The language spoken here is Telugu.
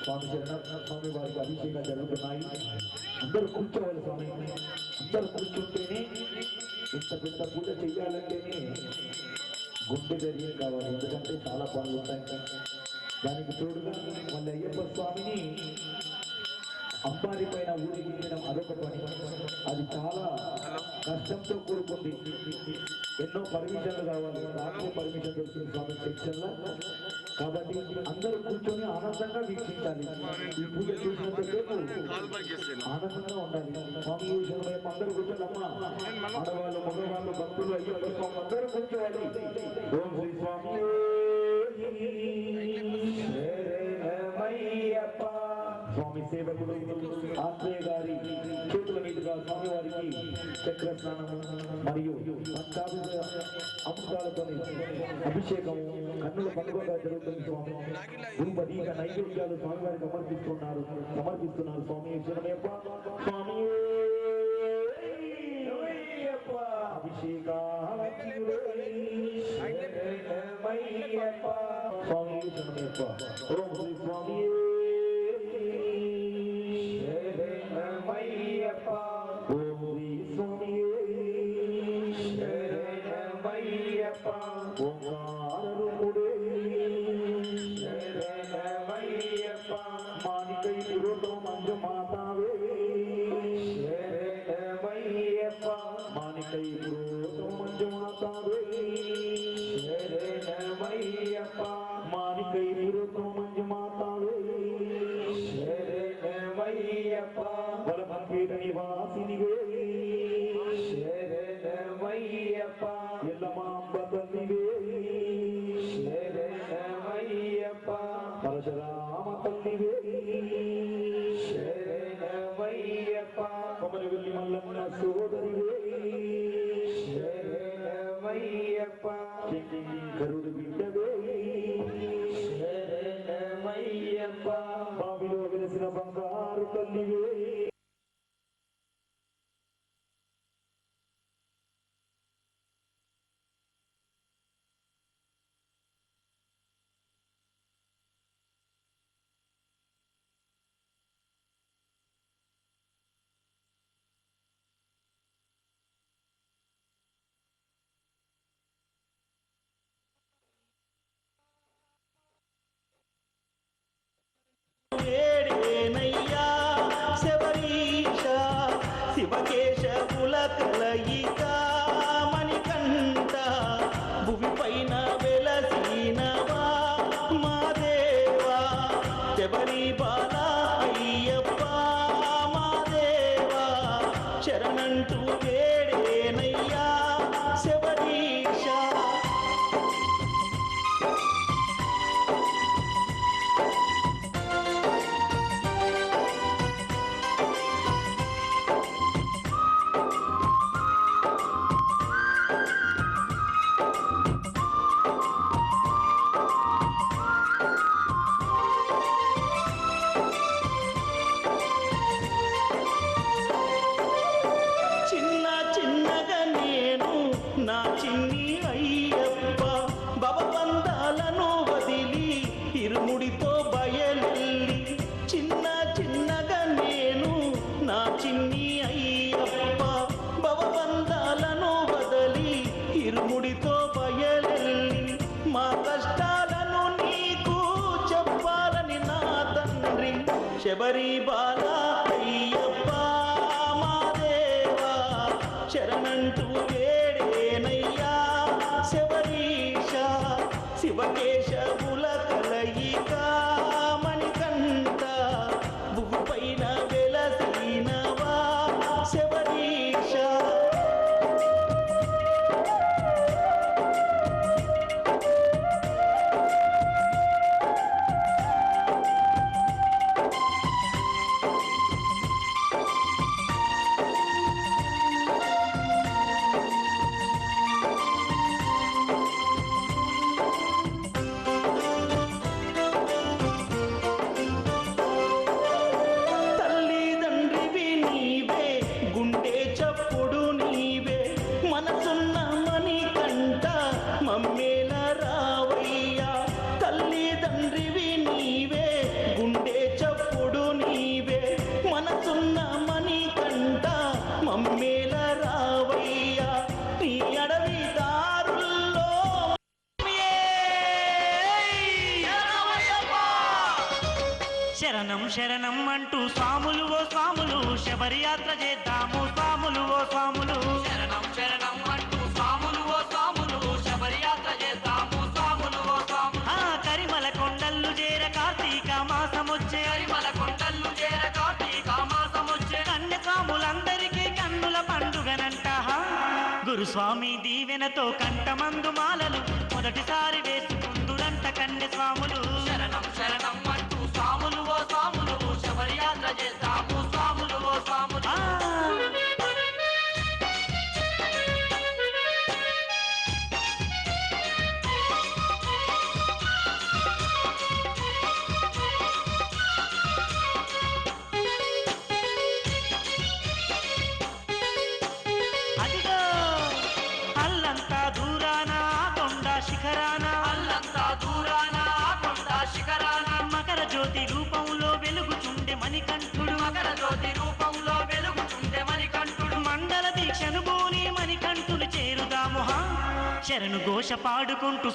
स्वामी जगन्नाथ स्वामी वारी अभिषेक जరుగుతున్నాయి అందరూ కూర్చోవాలి స్వామి అందరూ కూర్చుంటేనే ఇంత పెద్ద పూజ చేయాలంటేనే గుండె ధైర్యం కావాలి ఎందుకంటే చాలా పనులు ఉంటాయి దానికి తోడుగా మళ్ళీ అయ్యప్ప స్వామిని అంబారి పైన ఊరేగించడం అదొక పని అది చాలా కష్టంతో కూడుకుంది ఎన్నో పర్మిషన్లు కావాలి నాకు పర్మిషన్ దొరికింది స్వామి సెక్షన్లో కాబట్టి అందరూ కూర్చొని ఆనందంగా వీక్షించాలి ఈ పూజ చూసినంతసేపు ఆనందంగా ఉండాలి స్వామి విషయంలో అందరూ కూర్చొని అమ్మ ఆడవాళ్ళు మగవాళ్ళు భక్తులు అయ్యప్ప స్వామి అందరూ కూర్చోవాలి ఓం శ్రీ స్వామి స్వామి సేవకుడు ఆత్రేయ గారి చేతుల మీదుగా స్వామి వారికి చక్ర స్నానం మరియు పంచాభిషేక అమృతాలతో అభిషేకం కన్నుల పండుగగా జరుగుతుంది స్వామి గురుపతి ఇక నైవేద్యాలు స్వామి వారికి సమర్పిస్తున్నారు స్వామి శరణయ్యప్ప స్వామి అభిషేక స్వామి శరణయ్యప్ప ఓం శ్రీ స్వామి మానికై పురోతో మంజు మాతావే మానికై పురోతో మంజు మాతావే మానికై పురోతో మంజు మాతావే వరభంగేట నివాసినివే ఎల్లమాంబ తల్లివే పరశురామ తల్లివే కొమరవెల్లి మల్లమ్మ సోదరివే శంకరుడు బిడ్డవే ముద్దుల బంగారు తల్లివే ఏడేనయ్యా శబరీష శివకేశవుల కలయిక మణికంఠ భువి పైన వెలసినవా మా దేవా శబరి బాల అయ్యప్ప మా దేవా శరణంటూ వేడేనయ్యా శబరీష నా చిన్ని అయ్యప్ప భవబంధాలను వదిలి ఇరుముడితో బయలెల్లి చిన్నగా నేను నా చిన్ని అయ్యప్ప భవబంధాలను వదిలి ఇరుముడితో బయలెల్లి మా కష్టాలను నీకు చెప్పాలని నా తండ్రి శబరి బాల అయ్యప్ప మా దేవా శరణంటూ వేడేనయ్యా శబరీష శివకేశవుల కలయిక మణికంఠ భువి పైన వెలసినవా శబరీష మమ్మేల రావయ్యా తల్లిదండ్రివి నీవే గుండె చప్పుడు నీవే మనసున్న మణికంఠ మమ్మేల రావయ్యా నీ అడవి దారుల్లో శరణం శరణం అంటూ స్వాములు ఓ స్వాములు శబరి యాత్ర చేద్దాము స్వాములు ఓ స్వాములు శరణం శరణం అంటూ స్వాములు ఓ స్వాములు శబరి యాత్ర చేద్దాము స్వాములు ఓ స్వాములు కరిమల కొండల్లు చేర కార్తీక మాసమొచ్చే కరిమల కొండల్లు చేర కార్తీక మాసమొచ్చే కన్య స్వాములందరికీ కన్నుల పండుగనంట గురుస్వామి దీవెనతో కంఠమందు మాలలు మొదటిసారి వేసుకుందురంట కన్య స్వాములు శరణం శరణం అంటూ స్వాములు ఓ స్వాములు శబరి యాత్ర చేద్దాము స్వాములు ఓ స్వాములు అదిగో అల్లంతా దూరాన కొండ శిఖరాన అల్లంతా దూరాన కొండ శిఖరాన మకర జ్యోతి రూపంలో వెలుగుచుండే మణికంఠుడు మకర జ్యోతి రూపంలో వెలుగుచుండే మణికంఠుడు మండల దీక్షను బోని మణికంఠుడు చేరుదాము శరణు ఘోష పాడుకుంటూ